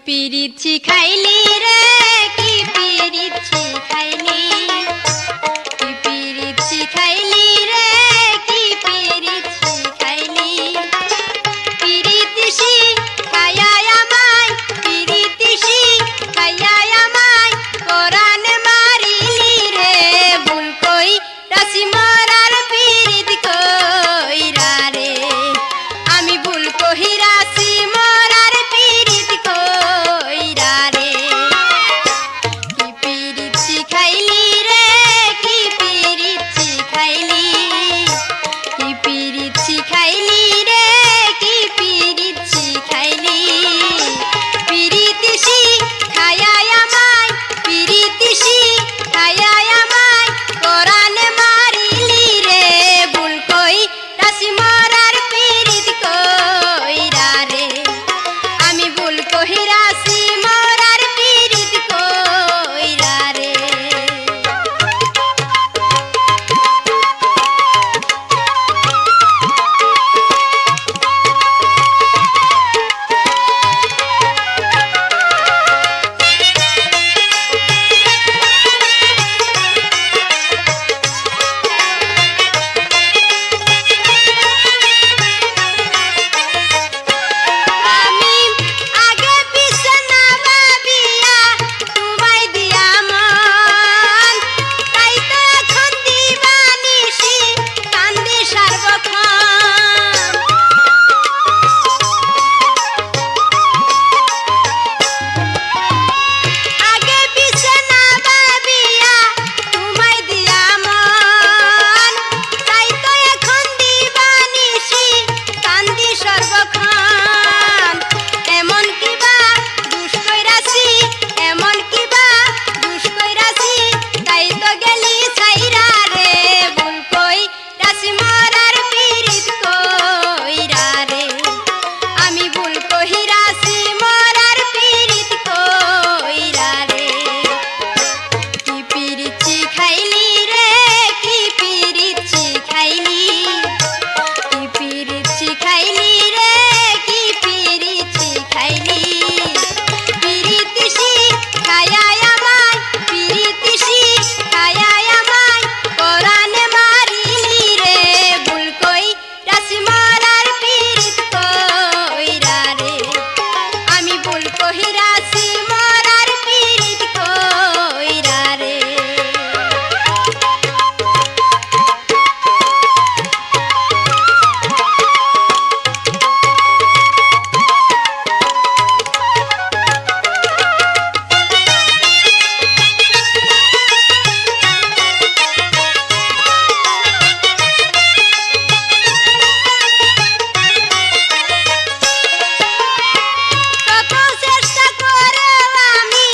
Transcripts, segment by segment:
পিরিতি খাইলি রে কি পিরিতি খাইলি কি পিরিতি খাইলি রে কি পিরিতি খাইলি পিরিতিসি খায়ায় আমায় পিরিতিসি খায়ায় আমায় কোরআন মারিলি রে ভুল কই রাসি মরার পিরিত কইরা রে আমি ভুল কহি রাসি মরার পিরিত কইরা রে কি পিরিতি খাইলি রে কি পিরিতি খাইলি কি পিরিতি খাইলি রে কি পিরিতি খাইলি পিরিতিসি খায়ায় আমায় পিরিতিসি খায়ায় আমায় কোরআন মারিলি রে ভুল কই রাসি মরার পিরিত কইরা রে আমি ভুল কহি রাসি মরার পিরিত কইরা রে আমি আগে পিছে না ভাবিয়া তোমায় দিয়া মন তাই তো এখন দিবানিসি কান্দি সার্বক্ষণ আগে পিছে না ভাবিয়া তোমায় দিয়া মন তাই তো এখন দিবানিসি কান্দি সর্বক্ষণ এমন কিবা দুষ কইরাছি এমন কিবা দুষ কইরাছি তাই তো গেলি ছাইরা রে ভুল কই রাসি মরার পিরিত কইরা রে আমি ভুল কহি রাসি মরার পিরিত কইরা রে কি পিরিতি খাইলি রে কি পিরিতি খাইলি কি পিরিতি খাইলি রে কি পিরিতি খাইলি পিরিতিসি খায়ায় আমায় পিরিতিসি খায়ায় আমায় কোরআন মারিলি রে ভুল কই রাসি মরার পিরিত কইরা রে আমি ভুল কহি রাসি মরার পিরিত কইরা রে কত চেষ্টা করেও আমি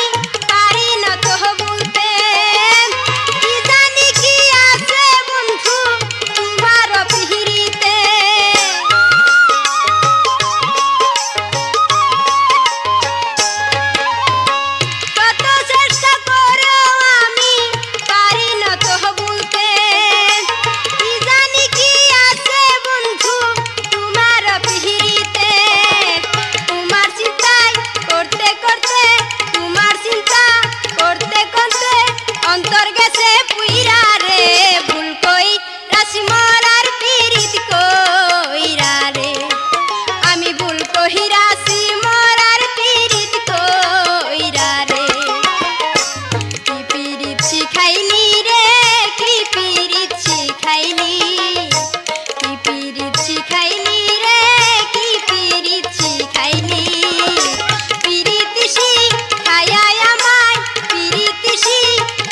পারি না তো বলতে কি জানি কি আছে বন্ধু তোমার পিহিরিতে কত চেষ্টা করেও আমি পারি না তো বলতে কি জানি কি আছে বন্ধু তোমার পিহিরিতে তোমার চিন্তায় করতে করতে তোমার চিন্তা করতে করতে অন্তর গেছে পুইরা রে ভুল কই রাসি মরার পিরিত কইরা রে আমি ভুল কহি রাসি মরার পিরিত কইরা রে কি পিরিতি খাইলি রে কি পিরিতি খাইলি কি পিরিতি খাইলি রে কি পিরিতি খাইলি পিরিতিসি খায়ায় আমায় পিরিতিসি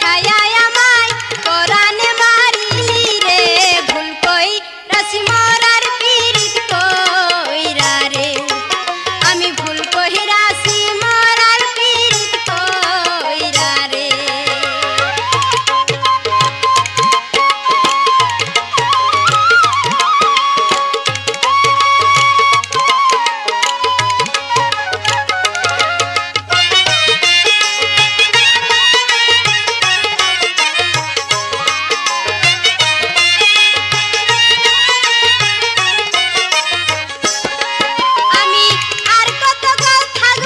খায়ায় আমায় কোরআন মারিলি রে ভুল কই রাসি মরার পিরিত কইরা রে আমি ভুল কহি রাসি মরার পিরিত কইরা রে আমি আর কত কাল থাকব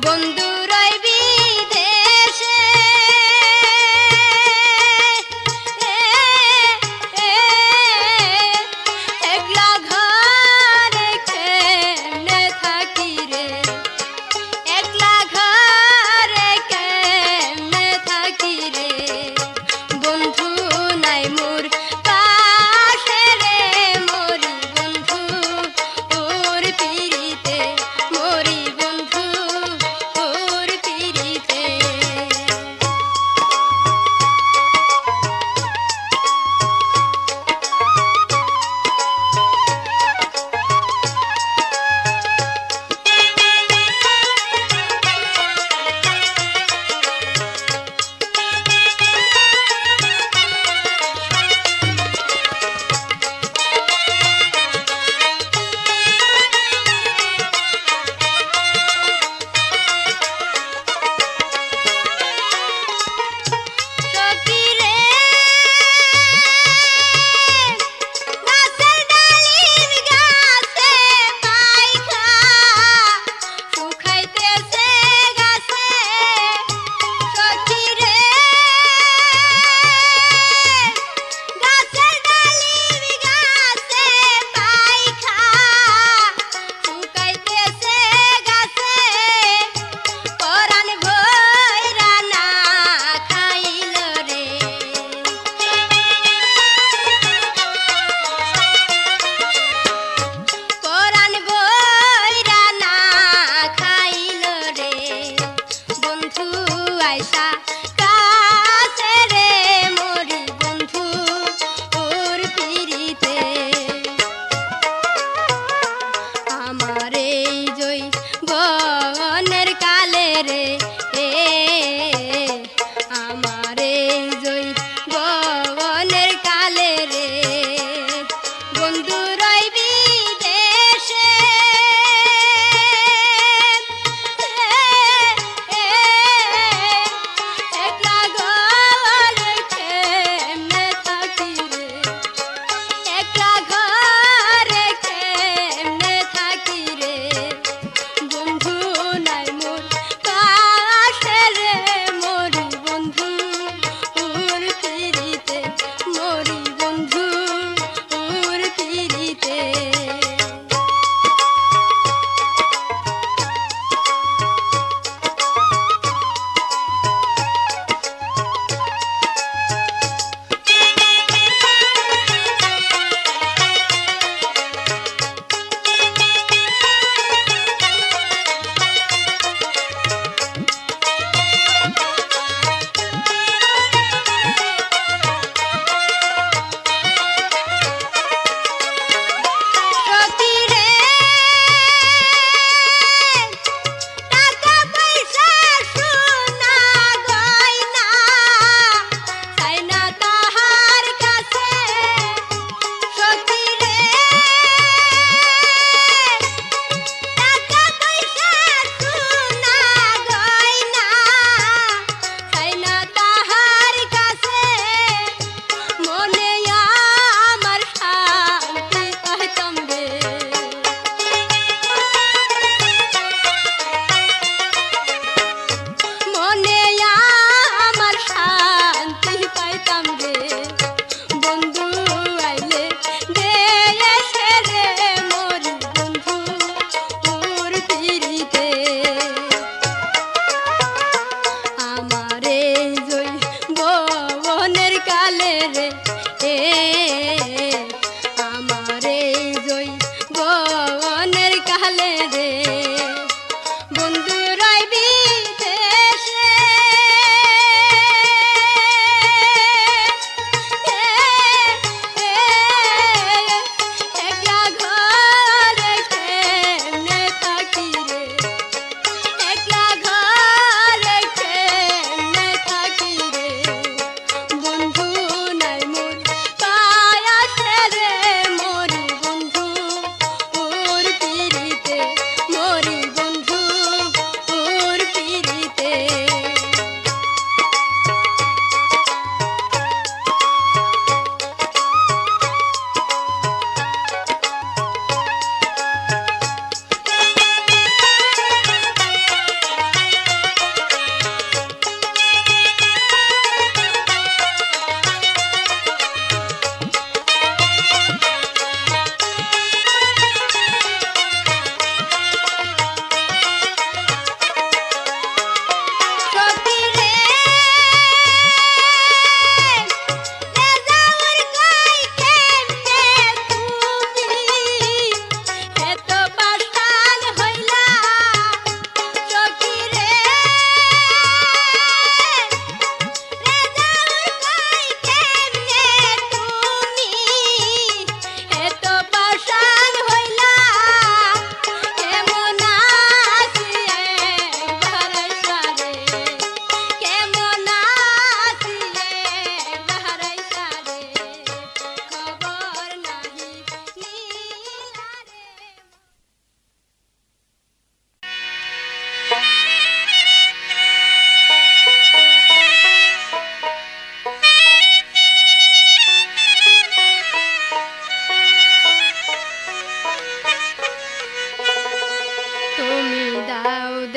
বন্ধু রয় বিদেশে একলা ঘরে কেমনে থাকি রে একলা ঘরে কেমনে থাকি রে বন্ধু নাই মোর পাশে রে মরি বন্ধু ওর পিড়িতে মরি বন্ধু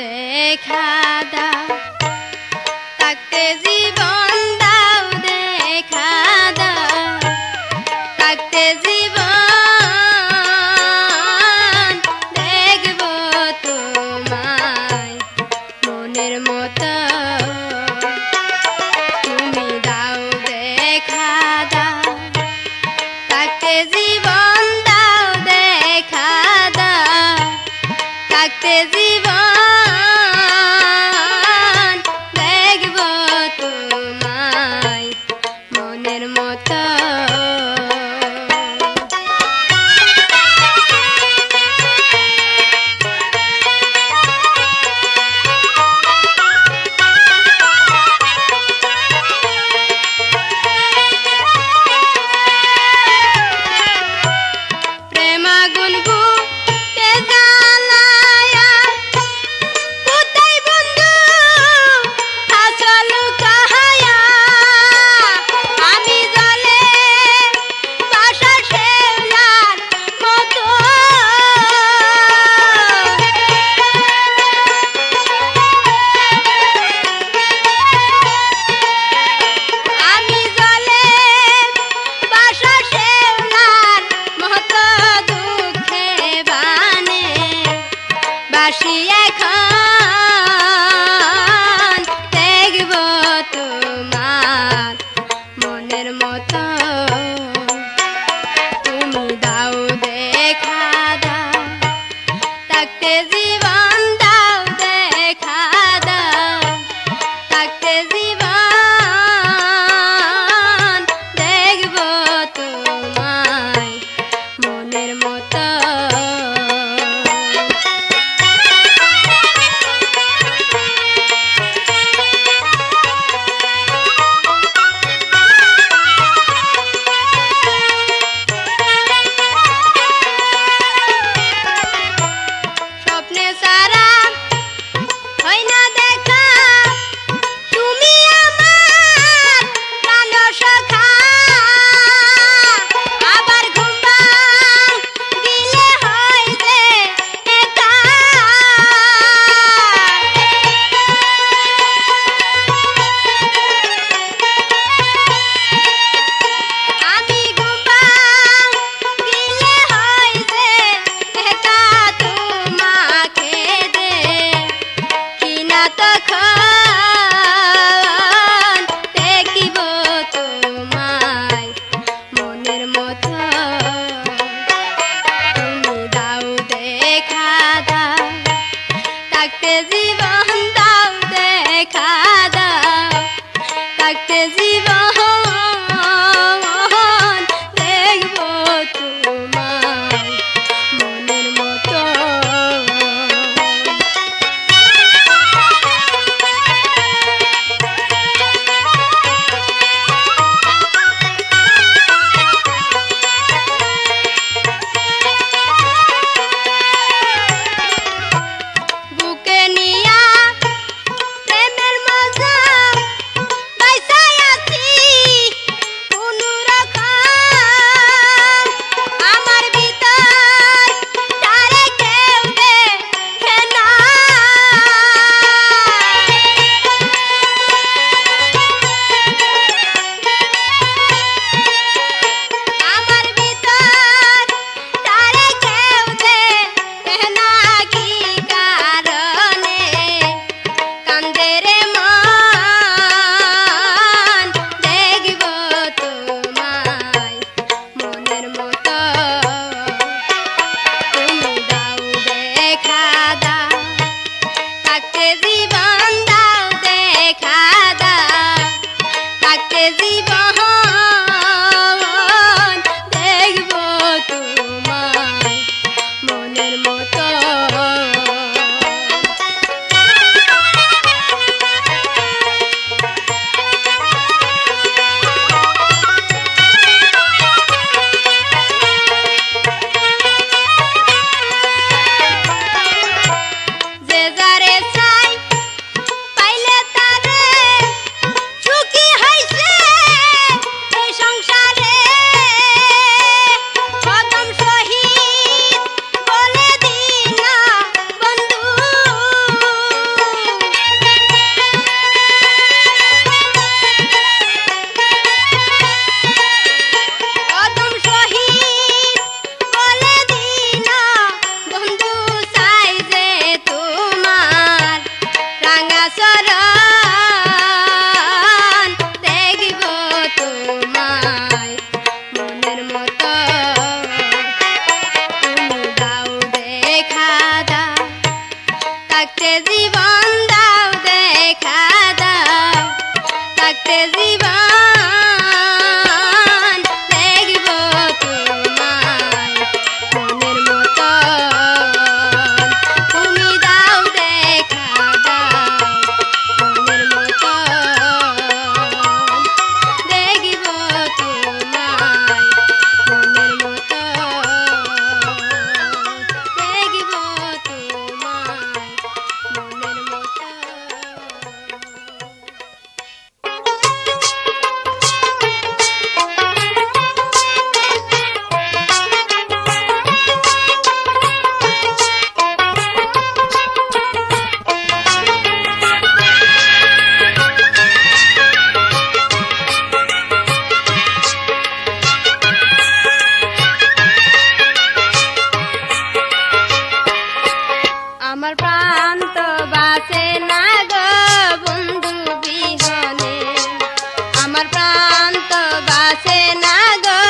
দেখা দাও, থাকতে জীবন দাও দেখা দাও, থাকতে জীবন দেখব তোমায় মনের মতো, তুমি দাও দেখা দাও, থাকতে জীবন দাও দেখা দাও, থাকতে জীবন দেখব তোমায় মনের মতো। বাসি এখন দেখব তোমার মনের মতো, তুমি দাও দেখা দাও, থাকতে জীবন দাও দেখা দাও, থাকতে জীবন দেখব তোমায় মনের মতো। থাকতে জীবন দাও দেখা দাও, থাকতে জীবন দেখব তোমায় মনের মতো। পাইলে তারে সুখী হইছে জীবন দাও দেখা দাও, থাকতে জীবন দেখব তোমায় মনের মতো। তুমি দাও দেখা দাও মনের মতো, দেখব তোমায় মনের মতো, দেখব তোমায় মনের মতো। আমার প্রাণ তো বাঁচে না গো বন্ধু বিহনে, আমার প্রাণ তো বাঁচে না গো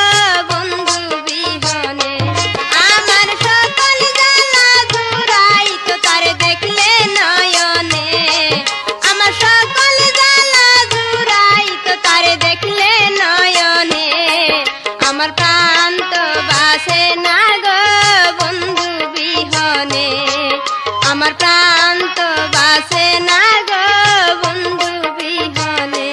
বন্ধু বিহনে। আমার সকল জ্বালা জুড়াই তো তারে দেখলে নয়নে, আমার সকল জ্বালা জুড়াই তো তারে দেখলে নয়নে। আমার প্রাণ তো বাঁচে না গো বন্ধু বিহনে, আমার প্রাণ তো বাঁচে না গো বন্ধু বিহনে।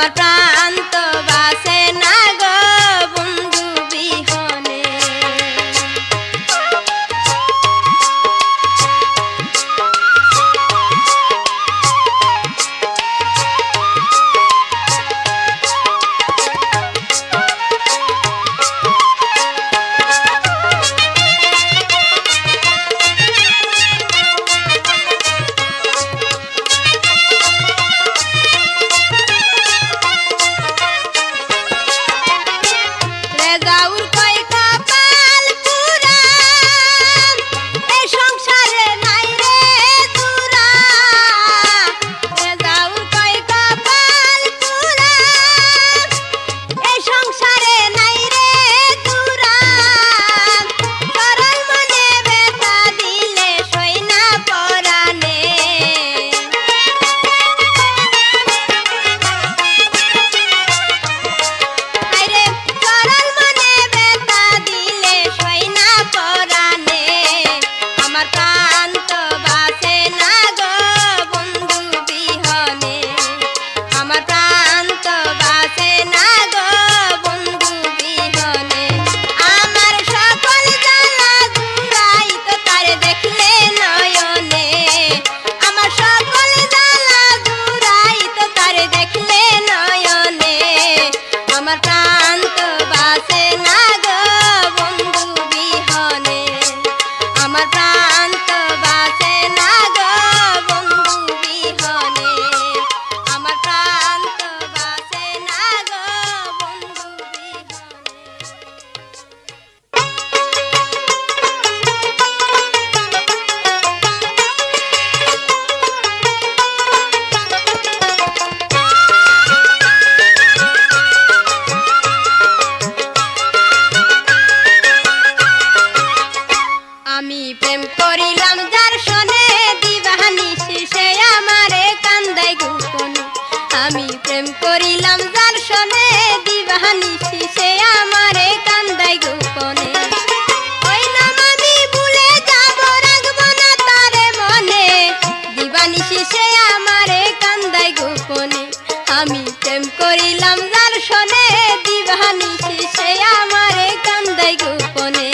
আমার প্রাণ তো বাসে না গো বন্ধু বিহনে। রেজাউল কয় কপাল পুরা এ সংসারে নাই রে জুরা। রেজাউল কয় কপাল পুরা এ সংসারে নাই রে জুরা। সরল মনে ব্যথা দিলে সই না পরানে। আইরে সরল মনে ব্যথা দিলে সই না পরানে। আমার প্রাণ তো বাসে না গো বন্ধু বিহনে। আমার প্রাণ তো বাসে না গো বন্ধু বিহনে। আমার সকল জ্বালা জুড়াই তো তারে দেখলে নয়নে। আমার সকল জ্বালা জুড়াই তো তারে দেখলে নয়নে। আমার প্রাণ তো বাসে না গো বন্ধু বিহনে। আমার প্রাণ তো বাসে না গো বন্ধু বিহনে। আমার প্রাণ তো বাসে না গো বন্ধু আমি প্রেম করিলাম যার সনে দিবানিশি সে আমারে কান্দাই গোপনে। আমি প্রেম করিলাম যার সনে দিবানিশি সে আমারে কান্দাই গোপনে। ওই নাম আমি ভুলে যাব রাখবো না তারে মনে। দিবানিশি সে আমারে কান্দাই গোপনে। আমি প্রেম করিলাম যার সনে দিবানিশি সে আমারে কান্দাই গোপনে।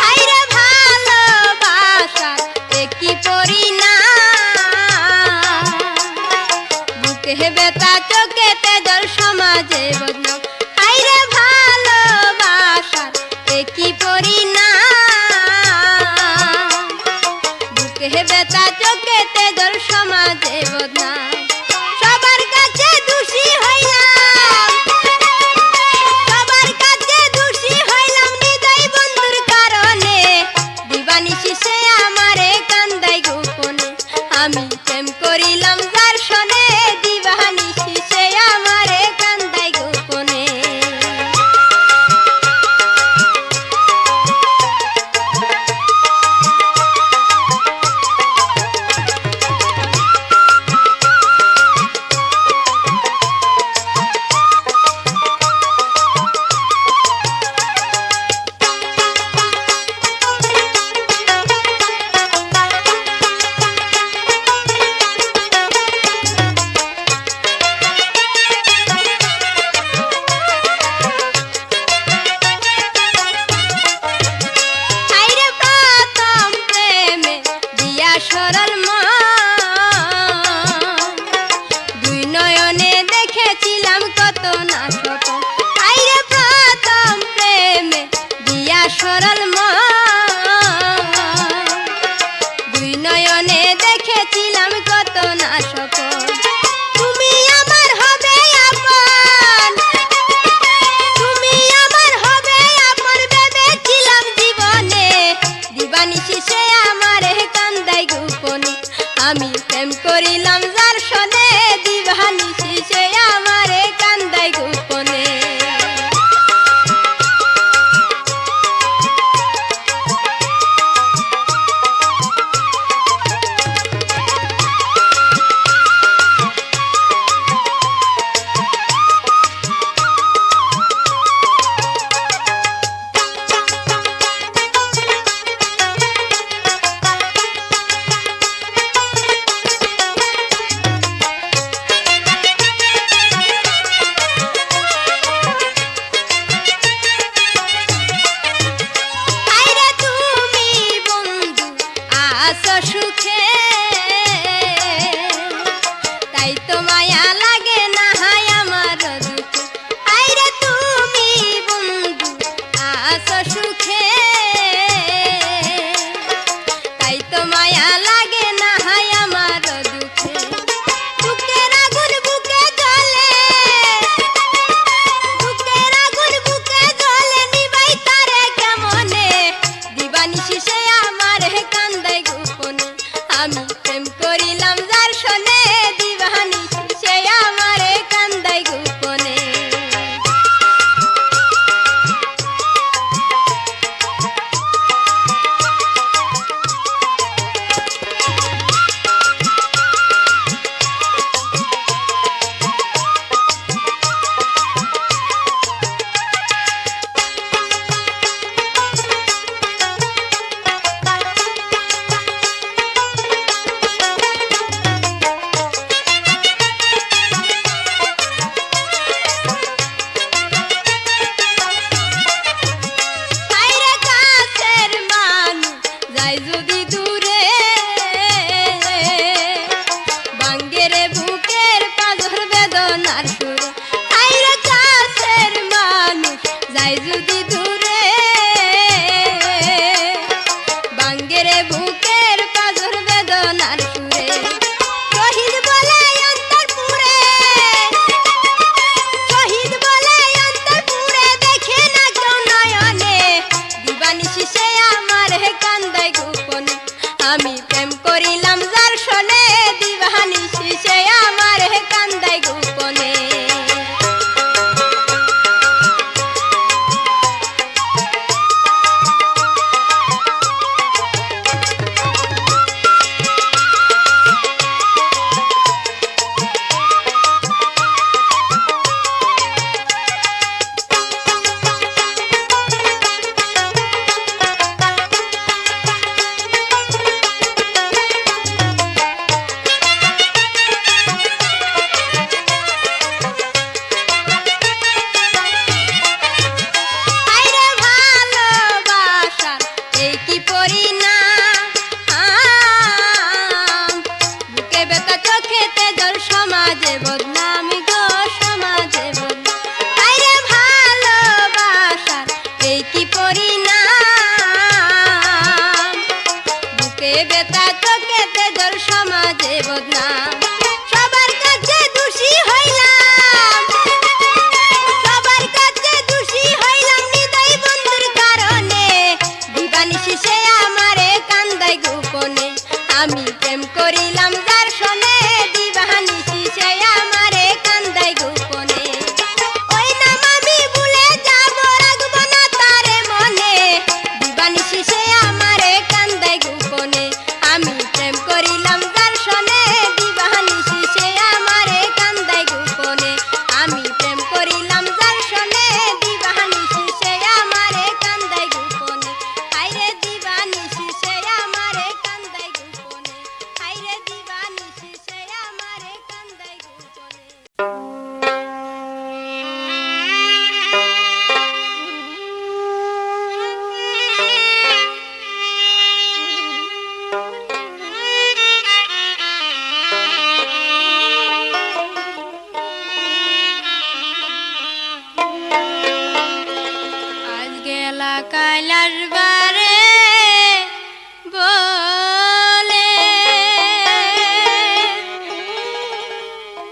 আইরে ভালোবাসা কি পরিণাম। বুকে ব্যথা চোখেতে জল সমাজে বদনাম। আইরে ভালোবাসা কি পরিণাম। বুকে ব্যথা চোখেতে জল সমাজে বদনাম। সবার কাছে দোষী হইলাম। সবার কাছে দোষী হইলাম হৃদয় বন্ধুর কারণে। দিবানিশি সে আমারে কান্দাই গোপনে। আমি প্রেম করিলাম যার সনে দিবানিশি সে আমারে কান্দাই গোপনে। কাল আসবারে বলে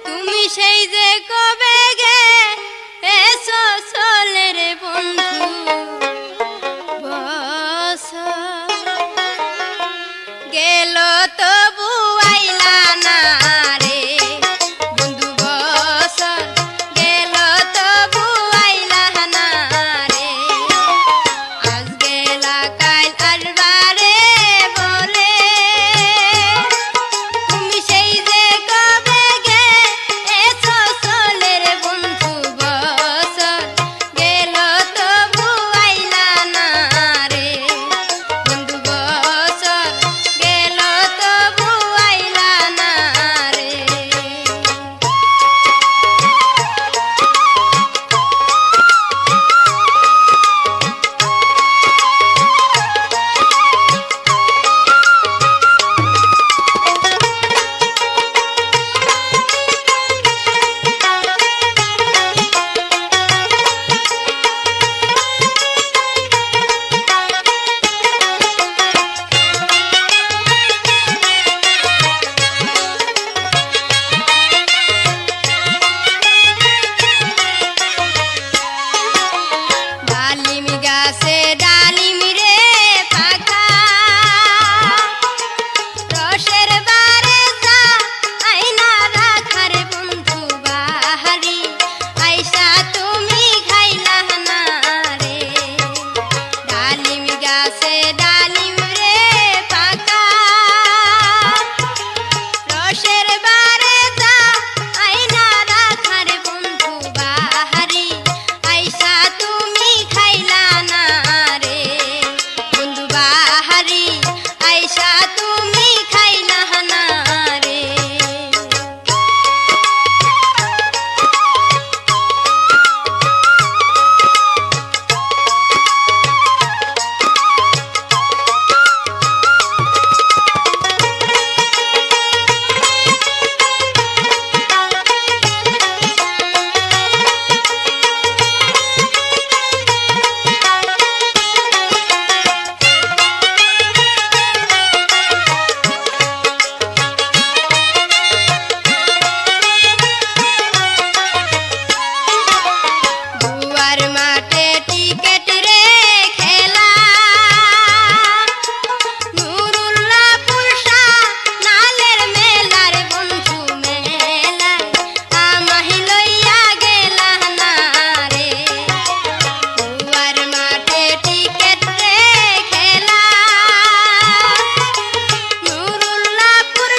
তুমি সেই যে কবে গে এসো চলে রে বন্ধু বছর গেল তবু আইলা না রে বন্ধু বছর গেল তবু আইলা না রে আজ গেলা কাল আসবারে বলে তুমি সেই যে কবে গে এসো চলে রে বন্ধু বছর গেল তবু আইলা না রে বন্ধু বছর গেল তবু আইলা না রে ডালিম গাছে ডালিম রে পাকা রসের বারে যা আইনা রাখার বন্ধু বাহারি আইসা তুমি খাইলা না রে ডালিম গাছে ডালিম রে পাকা রসের বারে যা আইনা রাখার বন্ধু বাহারি আইসা তুমি খাইলা না রে বন্ধু বাহারি আইসা তুমি খাইলা না রে দুয়ার মাঠে টিকেট রে খেলা নুরুল্লাহপুর নালের মেলার বন্ধু মেলায় আমাহি লইয়া গেলা না রে দুয়ার মাঠে টিকেট রে খেলা নুরুল্লাহপুর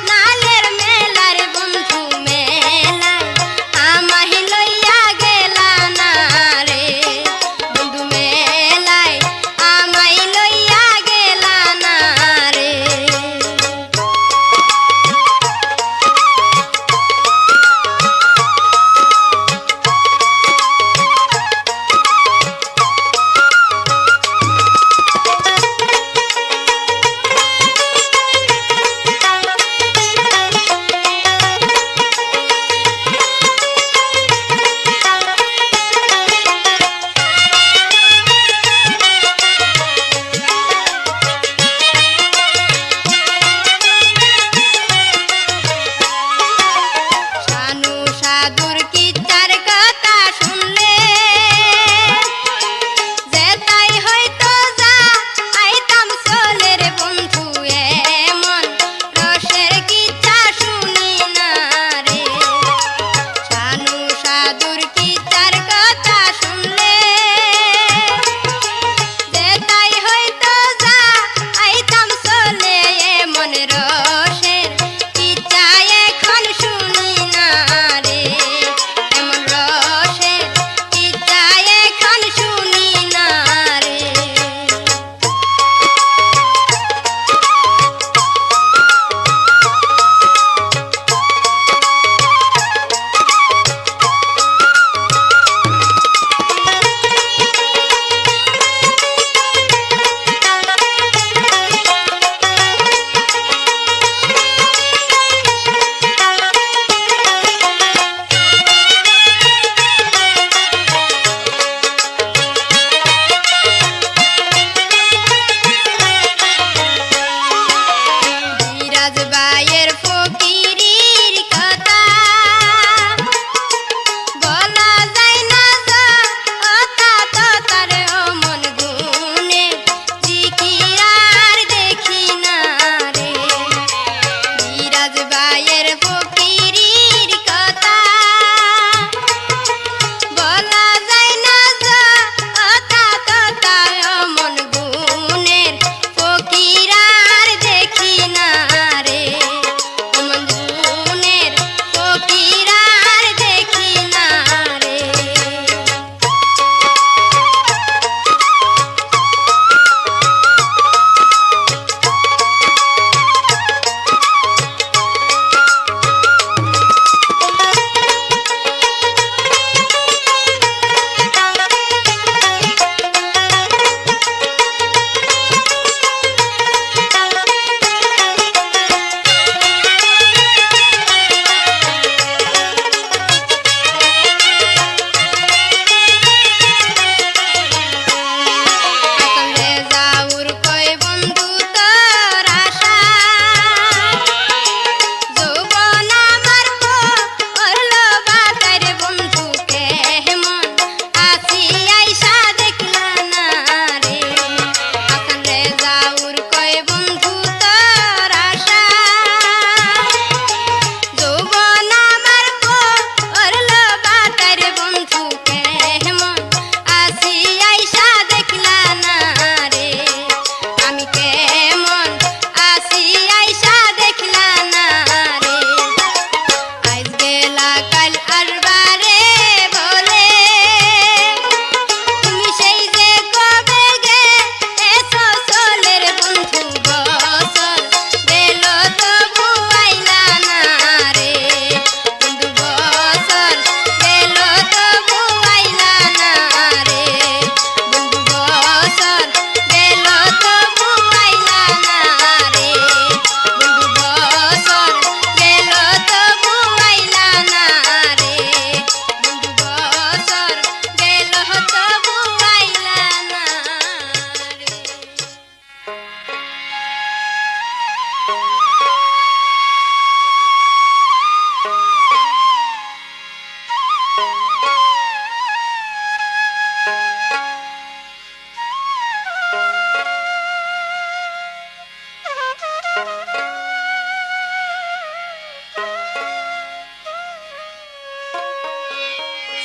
নালের মেলার বন্ধু মেলায় আমাহি লইয়া গেলা না রে বন্ধু মেলায় আমাই লইয়া গেলা না রে শানু সাধুর কিচ্ছার কথা শুনলে যে তাই হয়তো যা আইতাম চলে রে বন্ধু এমন রসের কিচ্ছা শুনি না রে শানু সাধুর কিচ্ছার কথা শুনলে যে তাই হয়তো যা আইতাম চলে এমন রসের কিচ্ছা এখন শুনি না রে এমন রসের কিচ্ছা এখন শুনি না রে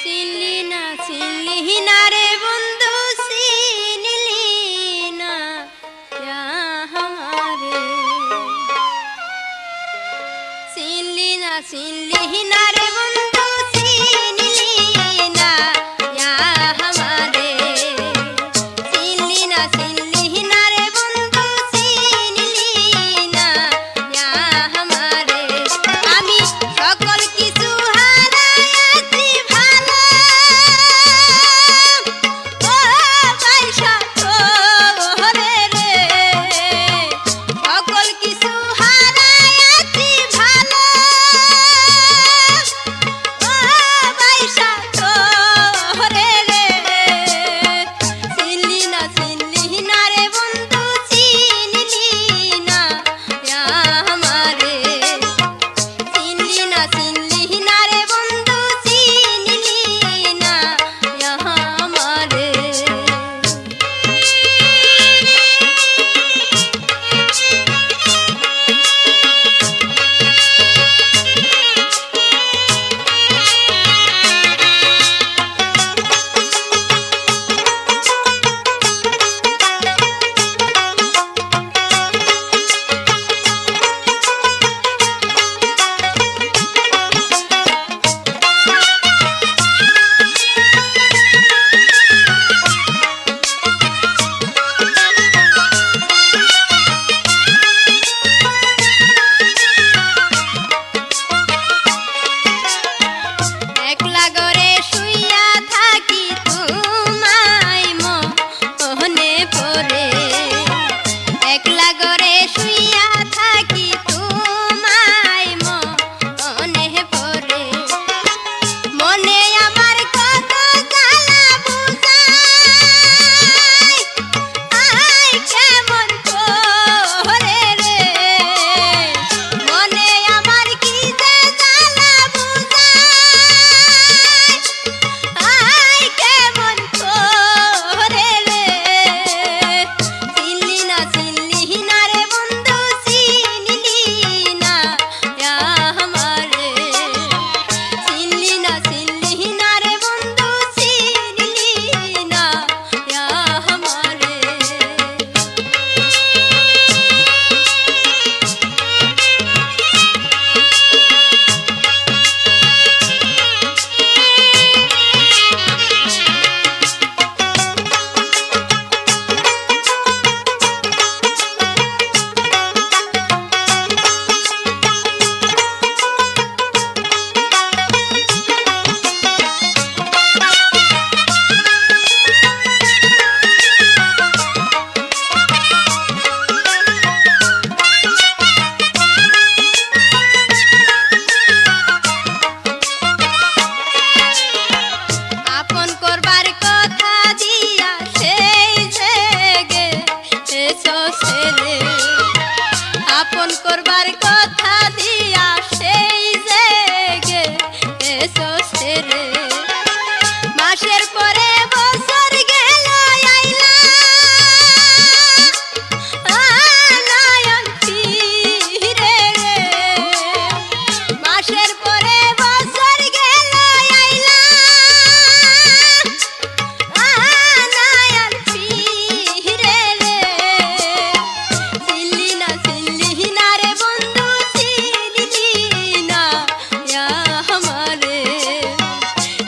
চিনলি না রে বন্ধু চিনলি না ইয়া হামারে চিনলি না রে বন্ধু চিনলি না ইয়া হামারে চিনলি না রে বন্ধু চিনলি না ইয়া হামারে আমি সকল কিছু হারাইছি ভালো ও বাইশা তোরে রে সকল কিছু হারাইছি ভালো ও বাইশা তোরে রে চিনলি না রে বন্ধু চিনলি না ইয়া আমারে চিনলি না রে বন্ধু চিনলি না ইয়া আমারে একলা ঘরে শুইয়া থাকি তোমায় মনে পড়ে একলা ঘরে শুইয়া থাকি তোমায় মনে পড়ে মনে আমার কত জ্বালা বুঝাই আই কেমন করে রে মনে আমার কি যে জ্বালা বুঝাই আই কেমন করে রে চিনলি না রে বন্ধু চিনলি না ইয়া আমারে চিনলি না রে বন্ধু চিনলি না ইয়া আমারে আপন করবার কথা দিয়া সেই জেগে এসো ছেলে আপন করবার কথা দিয়া সেই জেগে এসো ছেলে মাসের পরে বছর গেল আইলা নয়ন ফিরে রে মাসের পরে বছর গেল আইলা নয়ন ফিরে রে চিনলি না রে বন্ধু চিনলি না ইয়া আমারে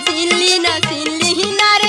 চিনলি না রে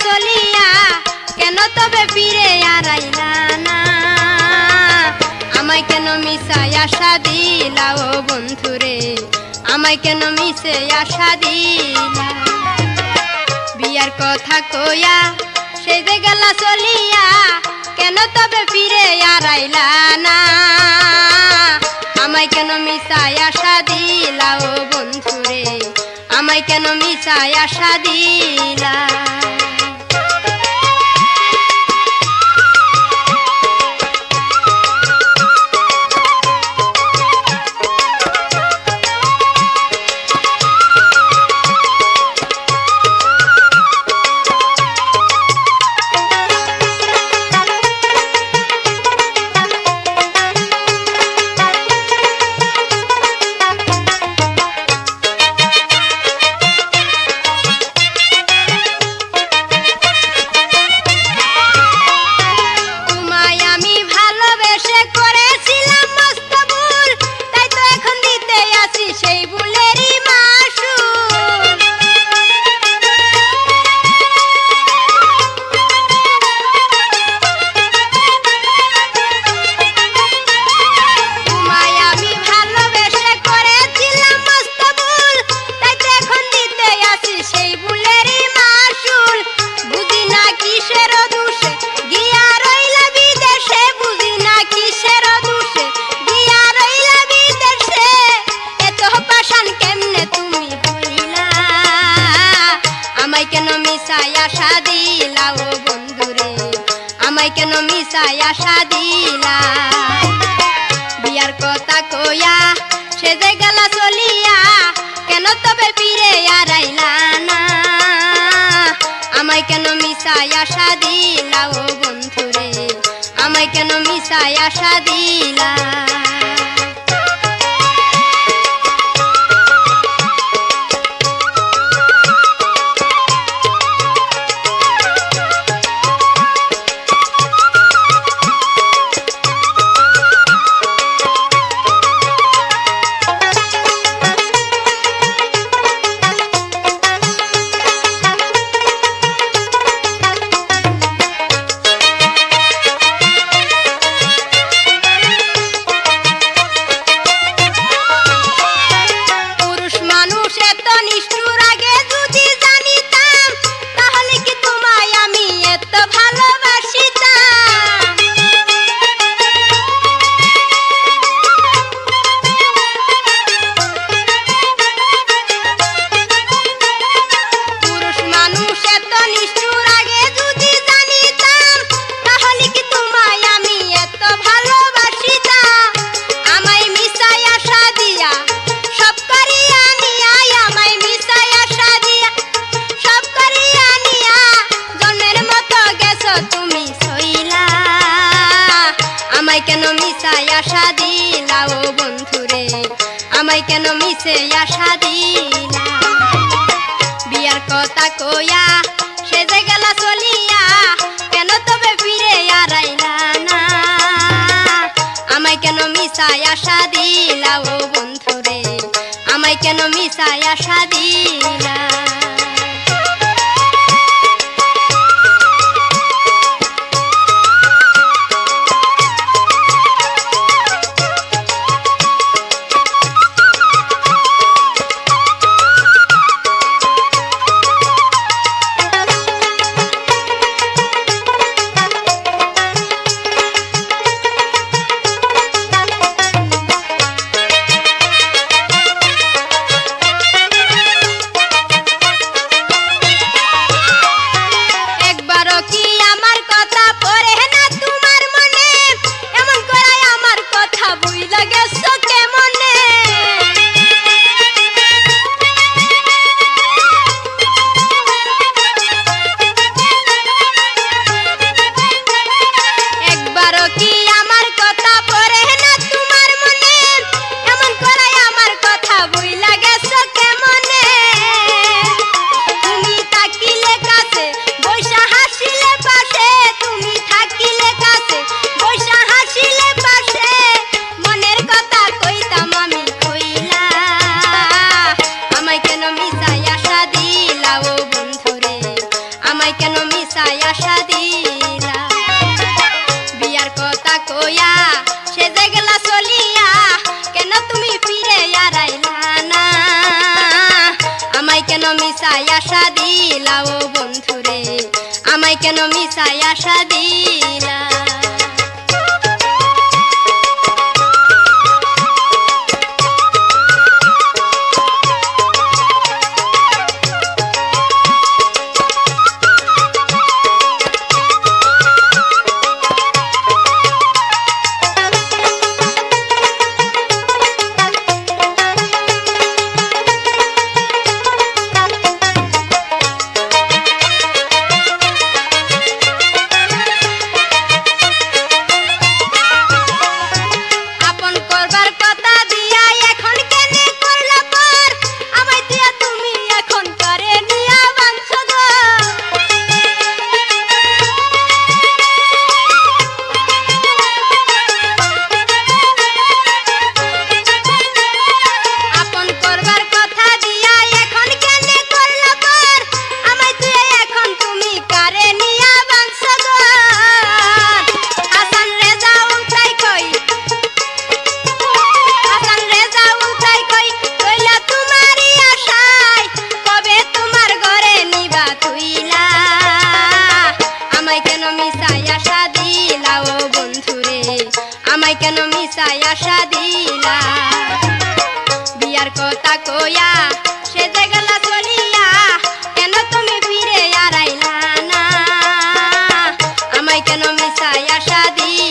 চলিয়া কেন তবে ফিরে আর আইলা না আমায় কেন মিশাই আশা দিলা ও বন্ধুরে আমায় কেন মিশে আশা দিলা বিয়ার কথা কইয়া সে যে গেলা চলিয়া কেন তবে ফিরে আর আইলা না আমায় কেন মিশাই আশা দিলা ও বন্ধুরে আমায় কেন মিশাই আশা দিলা আশা দিলা ও বন্ধুরে আমায় কেন মিশাই আশা দিলা বিয়ার কথা কইয়া সে যে গেলা চলিয়া কেন তবে ফিরে আর আইলা না আমায় কেন মিশাই আশা দিলা ও বন্ধুরে আমায় কেন মিশাই আশা দিলা আমায় কেন মিশাই আশা দিলা ও বন্ধুরে আমায় কেন মিশে আশা দিলা বিয়ার কথা কইয়া সে যে গেলা চলিয়া কেন তবে ফিরে আর আইলা না আমায় কেন মিশাই আশা দিলা ও বন্ধুরে আমায় কেন মিশাই আশা দিলা মিশাই আশা দিলা বিয়ার কথা কইয়া সে যে গেলা চলিয়া কেন তুমি ফিরে আর আইলা না আমায় কেন মিশাই আশা দিলা ও বন্ধুরে আমায় কেন মিশাই আশা দিলা আমায় কেন মিশাই আশা দিলা বিয়ার কথা কইয়া সে যে গেলা চলিয়া কেন তুমি ফিরে আর আইলা না আমায় কেন মিশাই আশা দিলা